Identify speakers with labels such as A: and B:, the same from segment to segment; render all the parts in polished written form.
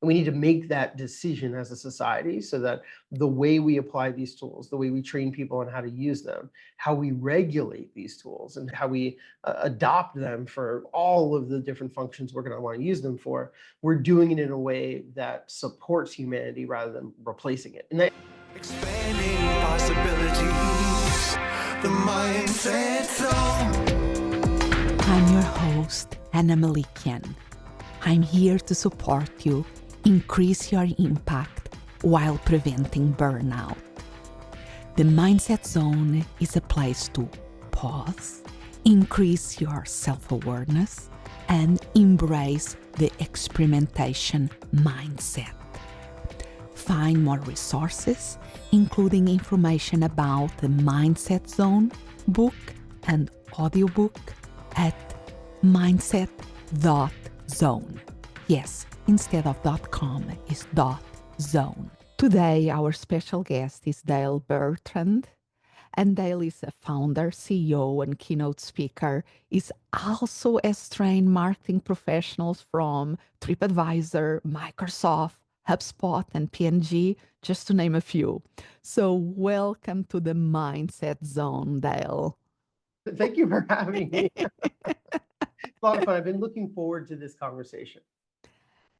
A: And we need to make that decision as a society so that the way we apply these tools, the way we train people on how to use them, how we regulate these tools, and how we adopt them for all of the different functions we're going to want to use them for, we're doing it in a way that supports humanity rather than replacing it. And that
B: Expanding possibilities, the mindset zone.
C: I'm your host, Anna Melikian. I'm here to support you, increase your impact while preventing burnout. The Mindset Zone is a place to pause, increase your self-awareness, and embrace the experimentation mindset. Find more resources, including information about the Mindset Zone book and audiobook at mindset.zone. Yes, instead of .com is .zone. Today, our special guest is Dale Bertrand. And Dale is a founder, CEO, and keynote speaker. Is also a trained marketing professionals from TripAdvisor, Microsoft, HubSpot, and P&G, just to name a few. So welcome to the Mindset Zone, Dale.
A: Thank you for having me. It's a lot of fun. I've been looking forward to this conversation.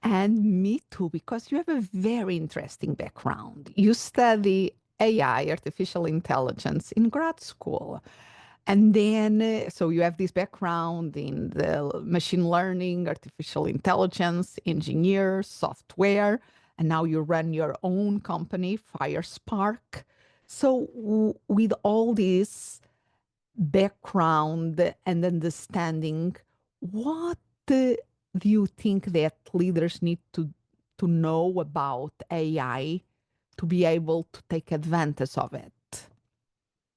C: And me too, because you have a very interesting background. You study AI, artificial intelligence, in grad school. And then, so you have this background in the machine learning, artificial intelligence, engineer, software, and now you run your own company, FireSpark. So with all this background and understanding, what do you think that leaders need to know about AI to be able to take advantage of it?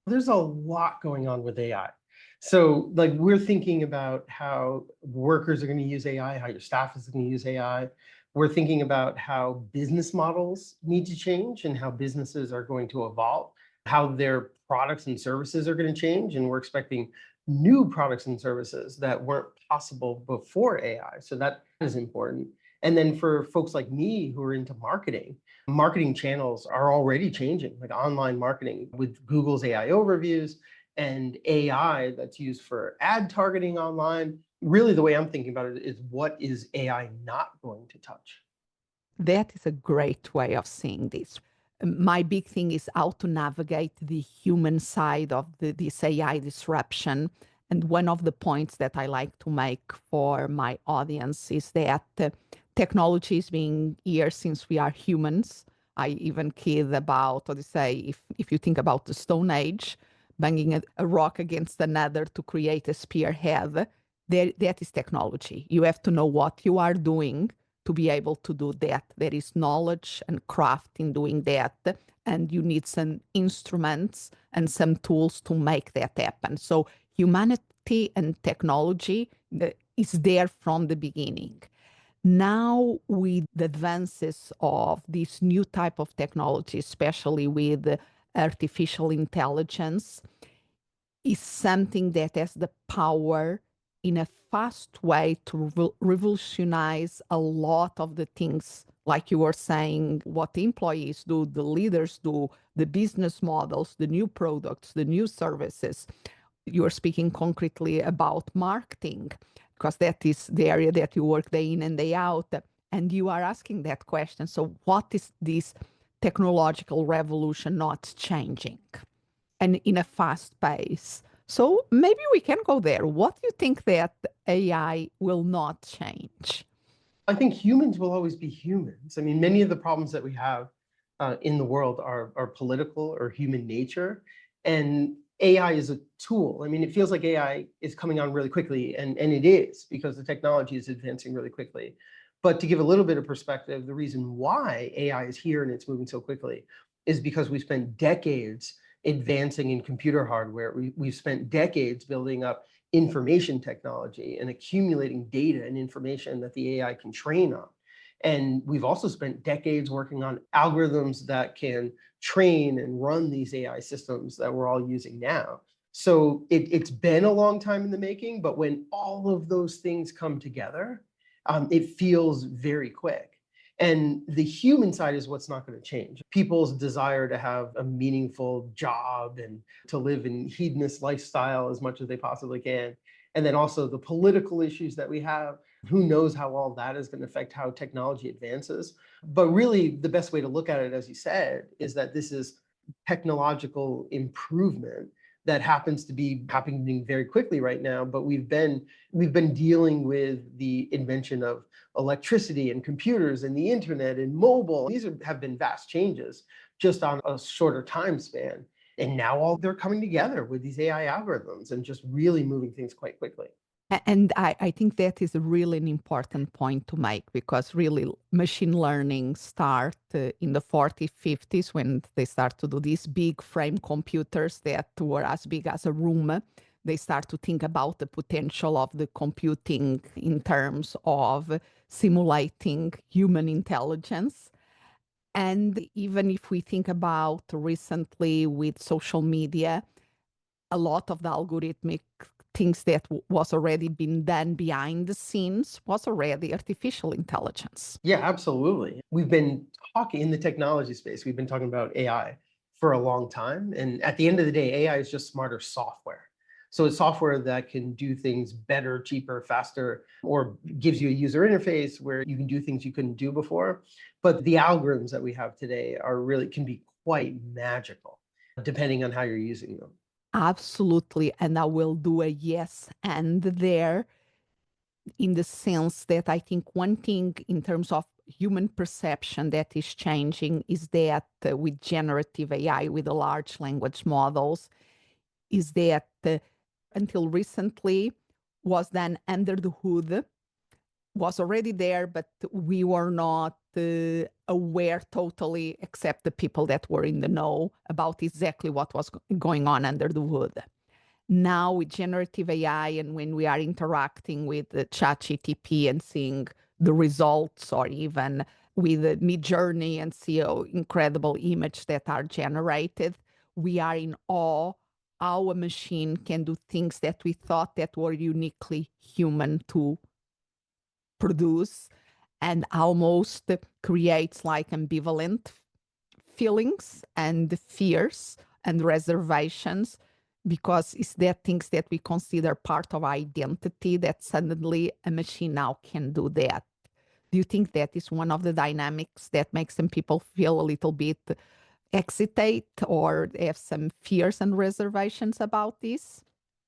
A: There's a lot going on with AI. So like we're thinking about how workers are going to use AI, how your staff is going to use AI. We're thinking about how business models need to change and how businesses are going to evolve, how their products and services are going to change. And we're expecting new products and services that weren't possible before AI. So that is important. And then for folks like me who are into marketing channels are already changing, like online marketing with Google's AI overviews and AI that's used for ad targeting online. Really, the way I'm thinking about it is, what is AI not going to touch?
C: That is a great way of seeing this. My big thing is how to navigate the human side of this AI disruption. And one of the points that I like to make for my audience is that technology is being here since we are humans. I even kid about, or to say, if you think about the Stone Age, banging a rock against another to create a spearhead, that is technology. You have to know what you are doing to be able to do that. There is knowledge and craft in doing that, and you need some instruments and some tools to make that happen. So humanity and technology is there from the beginning. Now, with the advances of this new type of technology, especially with artificial intelligence, is something that has the power in a fast way to revolutionize a lot of the things, like you were saying, what the employees do, the leaders do, the business models, the new products, the new services. You are speaking concretely about marketing, because that is the area that you work day in and day out. And you are asking that question. So what is this technological revolution not changing? And in a fast pace. So maybe we can go there. What do you think that AI will not change?
A: I think humans will always be humans. I mean, many of the problems that we have in the world are political or human nature. And AI is a tool. I mean, it feels like AI is coming on really quickly, and it is, because the technology is advancing really quickly. But to give a little bit of perspective, the reason why AI is here and it's moving so quickly is because we spent decades advancing in computer hardware. We've spent decades building up information technology and accumulating data and information that the AI can train on. And we've also spent decades working on algorithms that can train and run these AI systems that we're all using now. So it's been a long time in the making, but when all of those things come together, it feels very quick. And the human side is what's not going to change. People's desire to have a meaningful job and to live in hedonist lifestyle as much as they possibly can. And then also the political issues that we have. Who knows how all that is going to affect how technology advances. But really, the best way to look at it, as you said, is that this is technological improvement that happens to be happening very quickly right now. But we've been dealing with the invention of electricity and computers and the internet and mobile. These have been vast changes just on a shorter time span. And now all they're coming together with these AI algorithms and just really moving things quite quickly.
C: And I think that is really an important point to make, because really machine learning start in the 40s, 50s when they start to do these big frame computers that were as big as a room. They start to think about the potential of the computing in terms of simulating human intelligence. And even if we think about recently with social media, a lot of the algorithmic things that was already been done behind the scenes was already artificial intelligence.
A: Yeah, absolutely. We've been talking in the technology space, we've been talking about AI for a long time. And at the end of the day, AI is just smarter software. So it's software that can do things better, cheaper, faster, or gives you a user interface where you can do things you couldn't do before. But the algorithms that we have today are really can be quite magical, depending on how you're using them.
C: Absolutely. And I will do a yes and there, in the sense that I think one thing in terms of human perception that is changing is that with generative AI, with the large language models, is that until recently was done under the hood, was already there, but we were not aware totally, except the people that were in the know about exactly what was going on under the hood. Now with generative AI, and when we are interacting with the ChatGPT and seeing the results, or even with the Midjourney and see incredible images that are generated, we are in awe how a machine can do things that we thought that were uniquely human to produce, and almost creates like ambivalent feelings and fears and reservations, because it's that things that we consider part of identity that suddenly a machine now can do that. Do you think that is one of the dynamics that makes some people feel a little bit hesitate or have some fears and reservations about this?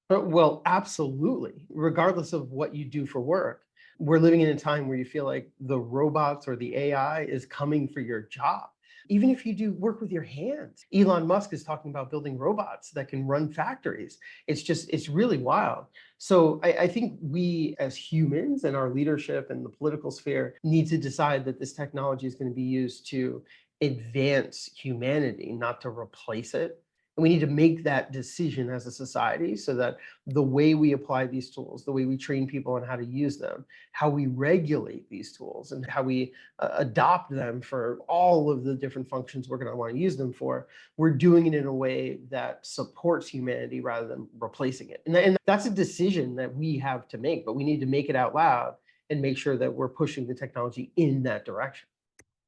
A: Well, absolutely. Regardless of what you do for work, we're living in a time where you feel like the robots or the AI is coming for your job. Even if you do work with your hands, Elon Musk is talking about building robots that can run factories. It's really wild. So I think we as humans and our leadership and the political sphere need to decide that this technology is going to be used to advance humanity, not to replace it. And we need to make that decision as a society so that the way we apply these tools, the way we train people on how to use them, how we regulate these tools, and how we adopt them for all of the different functions we're going to want to use them for, we're doing it in a way that supports humanity rather than replacing it. And that's a decision that we have to make, but we need to make it out loud and make sure that we're pushing the technology in that direction.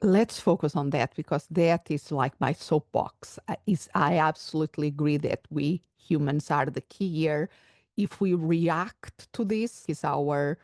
C: Let's focus on that, because that is like my soapbox. I absolutely agree that we humans are the key here. If we react to this, is our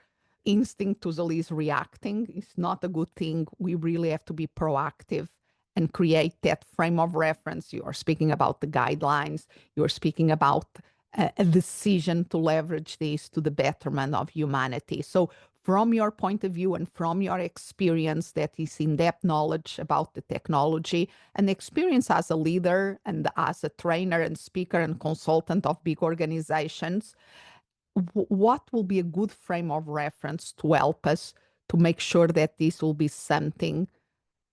C: instinct to the least reacting. It's not a good thing. We really have to be proactive and create that frame of reference. You are speaking about the guidelines. You're speaking about a decision to leverage this to the betterment of humanity. So from your point of view and from your experience that is in-depth knowledge about the technology and experience as a leader and as a trainer and speaker and consultant of big organizations, what will be a good frame of reference to help us to make sure that this will be something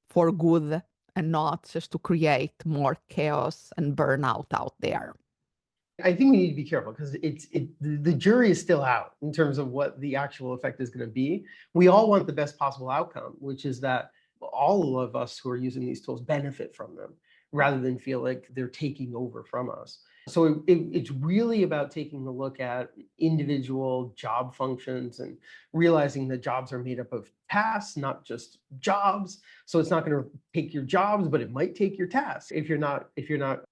C: for good and not just to create more chaos and burnout out there?
A: I think we need to be careful because the jury is still out in terms of what the actual effect is going to be. We all want the best possible outcome, which is that all of us who are using these tools benefit from them rather than feel like they're taking over from us. So it's really about taking a look at individual job functions and realizing that jobs are made up of tasks, not just jobs. So it's not going to take your jobs, but it might take your tasks if you're not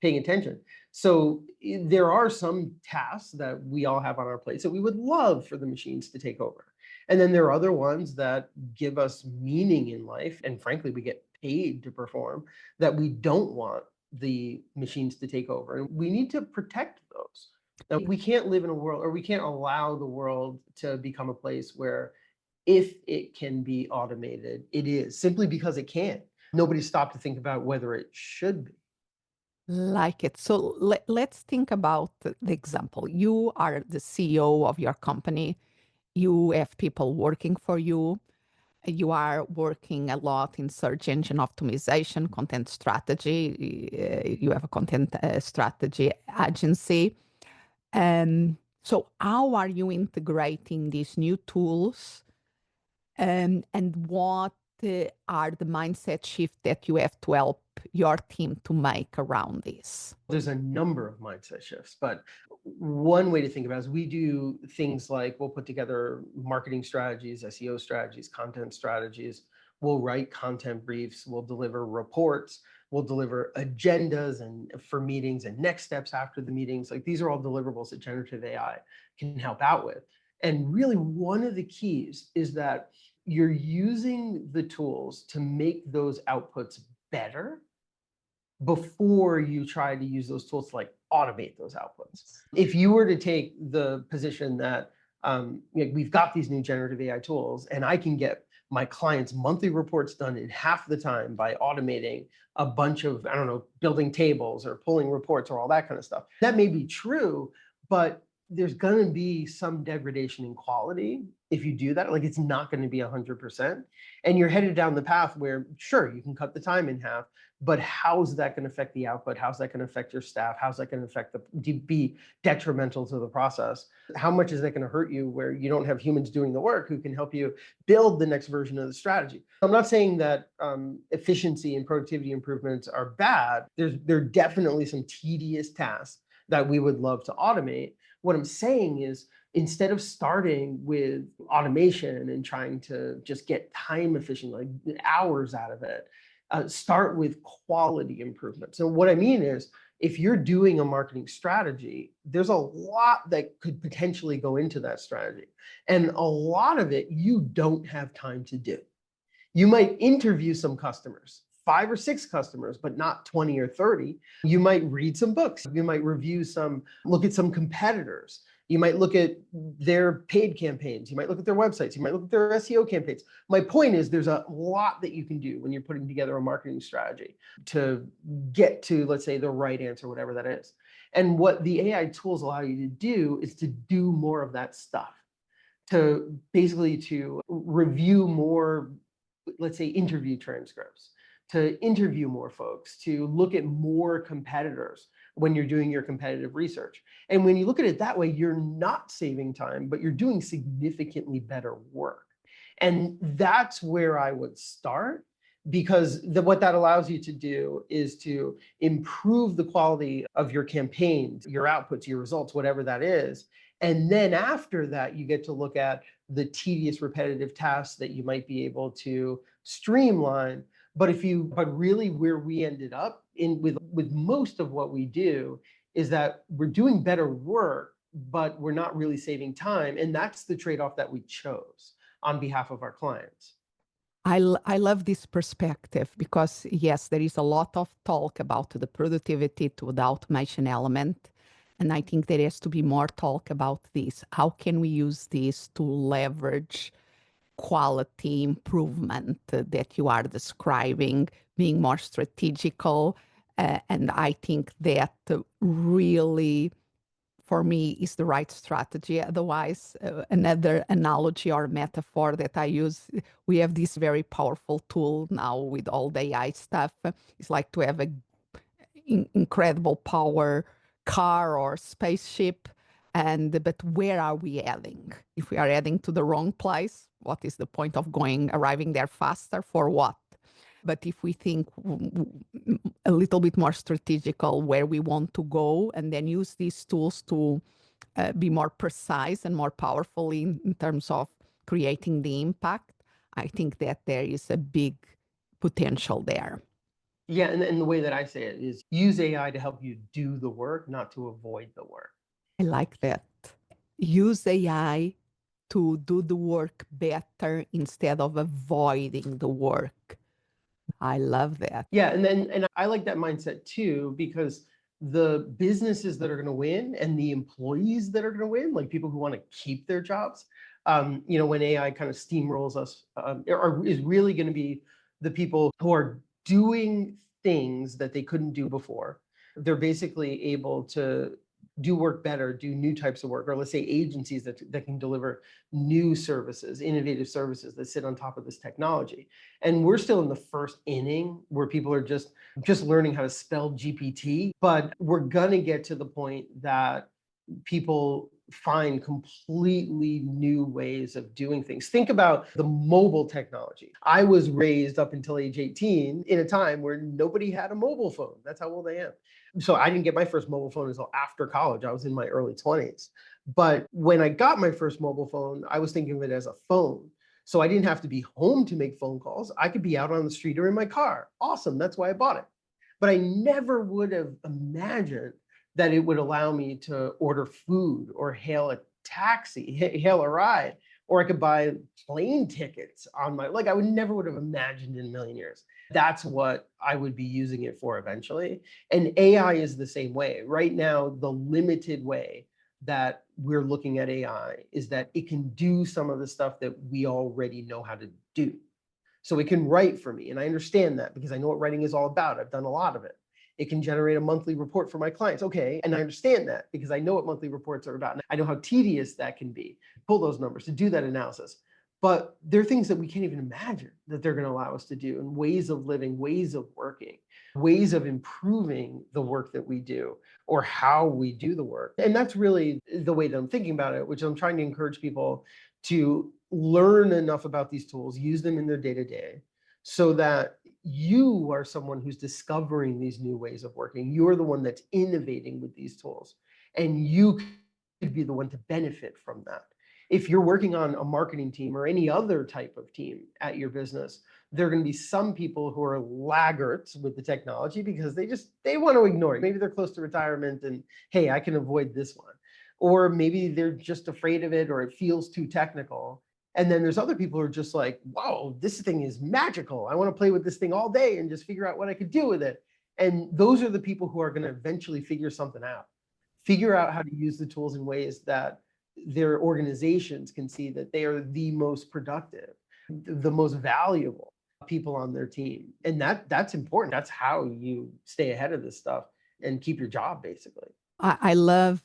A: paying attention. So there are some tasks that we all have on our plates that we would love for the machines to take over. And then there are other ones that give us meaning in life, and frankly, we get paid to perform, that we don't want the machines to take over. And we need to protect those. Now, we can't live in a world, or we can't allow the world to become a place where if it can be automated, it is, simply because it can. Nobody stopped to think about whether it should be.
C: Like it. So let's think about the example. You are the CEO of your company. You have people working for you. You are working a lot in search engine optimization, content strategy. You have a content strategy agency. So how are you integrating these new tools? And what are the mindset shifts that you have to help your team to make around this?
A: There's a number of mindset shifts, but one way to think about it is we do things like we'll put together marketing strategies, SEO strategies, content strategies. We'll write content briefs. We'll deliver reports. We'll deliver agendas and for meetings and next steps after the meetings. Like, these are all deliverables that generative AI can help out with. And really, one of the keys is that you're using the tools to make those outputs better before you try to use those tools to like automate those outputs. If you were to take the position that we've got these new generative AI tools and I can get my clients' monthly reports done in half the time by automating a bunch of, I don't know, building tables or pulling reports or all that kind of stuff, that may be true, but there's going to be some degradation in quality if you do that. Like, it's not going to be 100%. And you're headed down the path where, sure, you can cut the time in half, but how's that going to affect the output? How's that going to affect your staff? How's that going to affect be detrimental to the process? How much is that going to hurt you where you don't have humans doing the work who can help you build the next version of the strategy? I'm not saying that efficiency and productivity improvements are bad. There are definitely some tedious tasks that we would love to automate. What I'm saying is, instead of starting with automation and trying to just get time efficient, like hours out of it, start with quality improvement. So what I mean is, if you're doing a marketing strategy, there's a lot that could potentially go into that strategy. And a lot of it you don't have time to do. You might interview some customers, 5 or 6 customers, but not 20 or 30. You might read some books. You might look at some competitors. You might look at their paid campaigns. You might look at their websites. You might look at their SEO campaigns. My point is, there's a lot that you can do when you're putting together a marketing strategy to get to, let's say, the right answer, whatever that is. And what the AI tools allow you to do is to do more of that stuff, to basically to review more, let's say, interview transcripts, to interview more folks, to look at more competitors when you're doing your competitive research. And when you look at it that way, you're not saving time, but you're doing significantly better work. And that's where I would start, because what that allows you to do is to improve the quality of your campaigns, your outputs, your results, whatever that is. And then after that, you get to look at the tedious, repetitive tasks that you might be able to streamline. But really where we ended up with most of what we do is that we're doing better work, but we're not really saving time. And that's the trade-off that we chose on behalf of our clients.
C: I love this perspective because, yes, there is a lot of talk about the productivity to the automation element. And I think there has to be more talk about this. How can we use this to leverage quality improvement that you are describing, being more strategical? And I think that really, for me, is the right strategy. Otherwise, another analogy or metaphor that I use, we have this very powerful tool now with all the AI stuff. It's like to have an incredible power car or spaceship. But where are we heading? If we are heading to the wrong place, what is the point of arriving there faster? For what? But if we think a little bit more strategical where we want to go, and then use these tools to be more precise and more powerful in terms of creating the impact, I think that there is a big potential there.
A: Yeah, and the way that I say it is use AI to help you do the work, not to avoid the work.
C: I like that. Use AI to do the work better instead of avoiding the work. I love that.
A: Yeah, and I like that mindset too, because the businesses that are going to win and the employees that are going to win, like people who want to keep their jobs, when AI kind of steamrolls us, is really going to be the people who are doing things that they couldn't do before. They're basically able to do work better, do new types of work, or let's say agencies that can deliver new services, innovative services that sit on top of this technology. And we're still in the first inning where people are just learning how to spell GPT, but we're gonna get to the point that people find completely new ways of doing things. Think about the mobile technology. I was raised up until age 18 in a time where nobody had a mobile phone. That's how old I am. So I didn't get my first mobile phone until after college. I was in my early 20s. But when I got my first mobile phone, I was thinking of it as a phone. So I didn't have to be home to make phone calls. I could be out on the street or in my car. Awesome. That's why I bought it. But I never would have imagined that it would allow me to order food or hail a taxi, hail a ride, or I could buy plane tickets on my, I would never would have imagined in a million years. That's what I would be using it for eventually. And AI is the same way. Right now, the limited way that we're looking at AI is that it can do some of the stuff that we already know how to do. So it can write for me, and I understand that because I know what writing is all about. I've done a lot of it. It can generate a monthly report for my clients. Okay, and I understand that because I know what monthly reports are about. And I know how tedious that can be, pull those numbers, to do that analysis. But there are things that we can't even imagine that they're going to allow us to do, and ways of living, ways of working, ways of improving the work that we do or how we do the work. And that's really the way that I'm thinking about it, which I'm trying to encourage people to learn enough about these tools, use them in their day-to-day, so that you are someone who's discovering these new ways of working. You're the one that's innovating with these tools, and you could be the one to benefit from that. If you're working on a marketing team or any other type of team at your business, there are going to be some people who are laggards with the technology because they want to ignore it. Maybe they're close to retirement and, hey, I can avoid this one. Or maybe they're just afraid of it, or it feels too technical. And then there's other people who are just like, wow, this thing is magical. I want to play with this thing all day and just figure out what I could do with it. And those are the people who are going to eventually figure something out, figure out how to use the tools in ways that their organizations can see that they are the most productive, the most valuable people on their team. And that's important. That's how you stay ahead of this stuff and keep your job, basically.
C: I love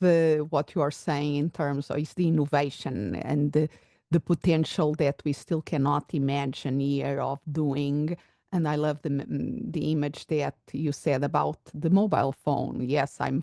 C: what you are saying in terms of the innovation and the potential that we still cannot imagine here of doing. And I love the image that you said about the mobile phone. Yes, I'm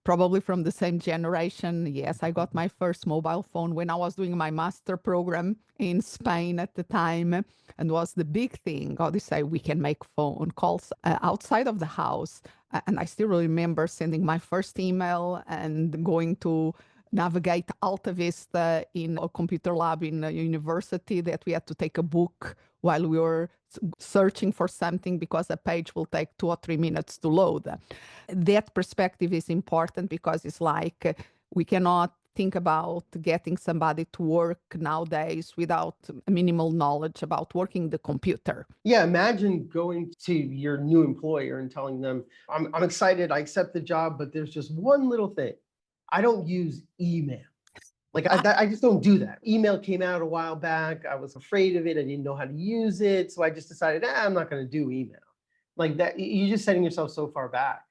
C: probably from the same generation. Yes, I got my first mobile phone when I was doing my master program in Spain at the time, and was the big thing. How do you say, we can make phone calls outside of the house. And I still remember sending my first email and going to navigate Alta Vista in a computer lab in a university, that we had to take a book while we were searching for something because a page will take 2 or 3 minutes to load. That perspective is important because it's like we cannot think about getting somebody to work nowadays without minimal knowledge about working the computer.
A: Yeah, imagine going to your new employer and telling them, I'm excited, I accept the job, but there's just one little thing. I don't use email. I just don't do that. Email came out a while back. I was afraid of it. I didn't know how to use it. So I just decided, I'm not going to do email. Like that, you're just setting yourself so far back.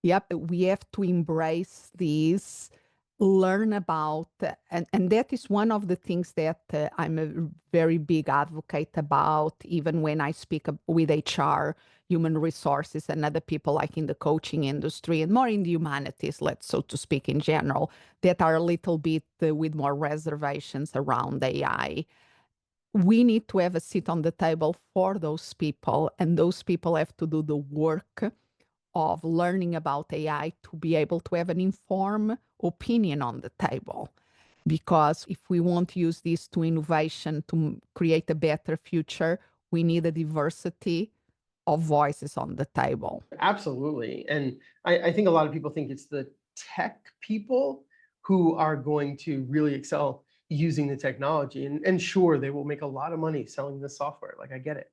C: Yep, we have to embrace these, learn about, and that is one of the things that I'm a very big advocate about, even when I speak with HR, human resources, and other people like in the coaching industry and more in the humanities, let's so to speak in general, that are a little bit with more reservations around AI. we need to have a seat on the table for those people, and those people have to do the work of learning about AI to be able to have an informed opinion on the table. Because if we want to use this to innovation to create a better future, we need a diversity of voices on the table.
A: Absolutely. And I think a lot of people think it's the tech people who are going to really excel using the technology. And sure, they will make a lot of money selling the software. Like, I get it.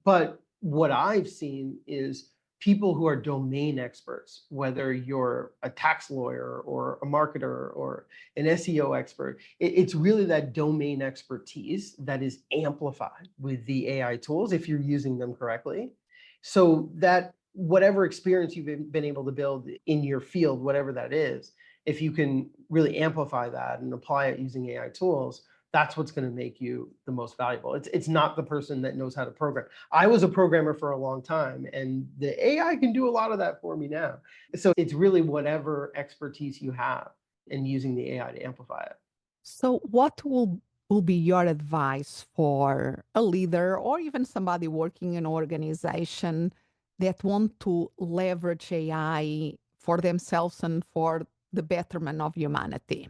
A: But what I've seen is people who are domain experts, whether you're a tax lawyer or a marketer or an SEO expert, it's really that domain expertise that is amplified with the AI tools if you're using them correctly. So that whatever experience you've been able to build in your field, whatever that is, if you can really amplify that and apply it using AI tools, that's what's going to make you the most valuable. It's not the person that knows how to program. I was a programmer for a long time, and the AI can do a lot of that for me now. So it's really whatever expertise you have and using the AI to amplify it.
C: So what will be your advice for a leader or even somebody working in an organization that want to leverage AI for themselves and for the betterment of humanity?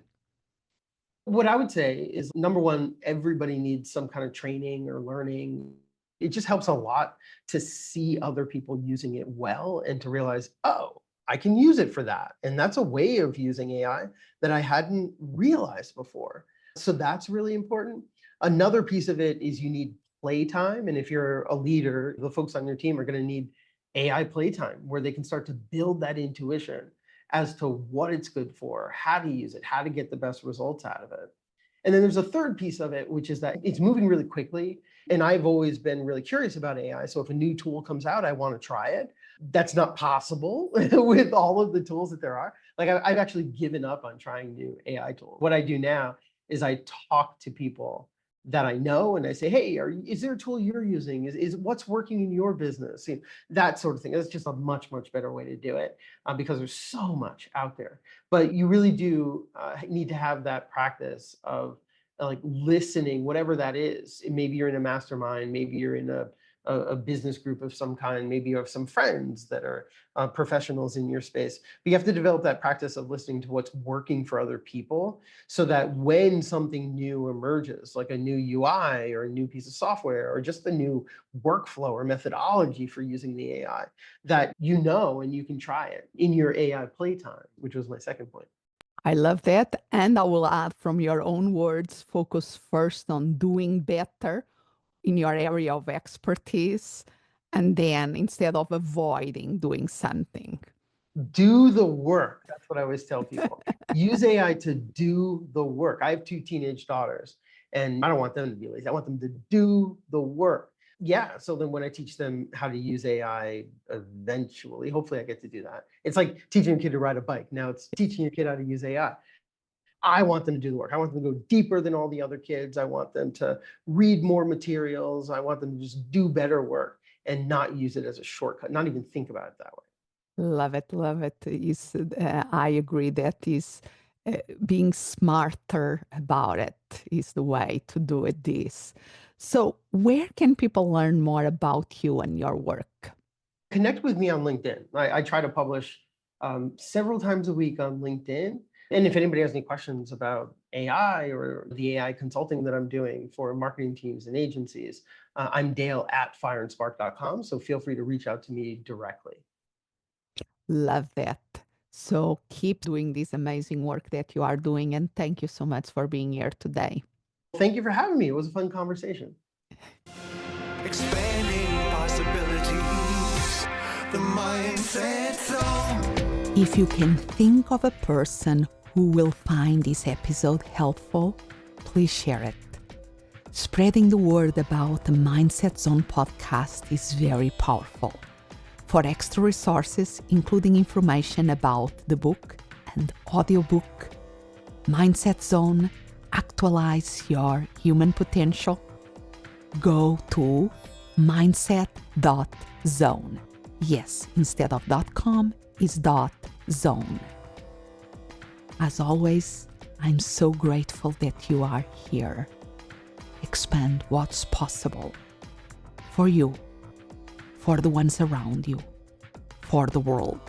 A: What I would say is, number one, everybody needs some kind of training or learning. It just helps a lot to see other people using it well and to realize, oh, I can use it for that. And that's a way of using AI that I hadn't realized before. So that's really important. Another piece of it is you need playtime. And if you're a leader, the folks on your team are going to need AI playtime where they can start to build that intuition as to what it's good for, how to use it, how to get the best results out of it. And then there's a third piece of it, which is that it's moving really quickly. And I've always been really curious about AI. So if a new tool comes out, I want to try it. That's not possible with all of the tools that there are. Like, I've actually given up on trying new AI tools. What I do now is I talk to people that I know and I say, hey, is there a tool you're using? Is what's working in your business? You know, that sort of thing. That's just a much, much better way to do it because there's so much out there. But you really do need to have that practice of like listening, whatever that is. Maybe you're in a mastermind, maybe you're in a business group of some kind, maybe you have some friends that are professionals in your space. But you have to develop that practice of listening to what's working for other people so that when something new emerges, like a new UI or a new piece of software or just a new workflow or methodology for using the AI, that you know and you can try it in your AI playtime, which was my second point.
C: I love that. And I will add from your own words, focus first on doing better in your area of expertise, and then instead of avoiding doing something.
A: Do the work. That's what I always tell people. Use AI to do the work. I have 2 teenage daughters, and I don't want them to be lazy. I want them to do the work. Yeah, so then when I teach them how to use AI eventually, hopefully I get to do that. It's like teaching a kid to ride a bike. Now it's teaching your kid how to use AI. I want them to do the work. I want them to go deeper than all the other kids. I want them to read more materials. I want them to just do better work and not use it as a shortcut, not even think about it that way.
C: Love it, love it. I agree that is being smarter about it is the way to do it this. So where can people learn more about you and your work?
A: Connect with me on LinkedIn. I try to publish several times a week on LinkedIn. And if anybody has any questions about AI or the AI consulting that I'm doing for marketing teams and agencies, I'm Dale at fireandspark.com. So feel free to reach out to me directly.
C: Love that. So keep doing this amazing work that you are doing. And thank you so much for being here today.
A: Thank you for having me. It was a fun conversation.
B: Expanding possibilities, the mindset zone.
C: If you can think of a person who will find this episode helpful, please share it. Spreading the word about the Mindset Zone podcast is very powerful. For extra resources, including information about the book and audiobook, Mindset Zone, Actualize Your Human Potential, go to mindset.zone. Yes, instead of .com is .zone. As always, I'm so grateful that you are here. expand what's possible for you, for the ones around you, for the world.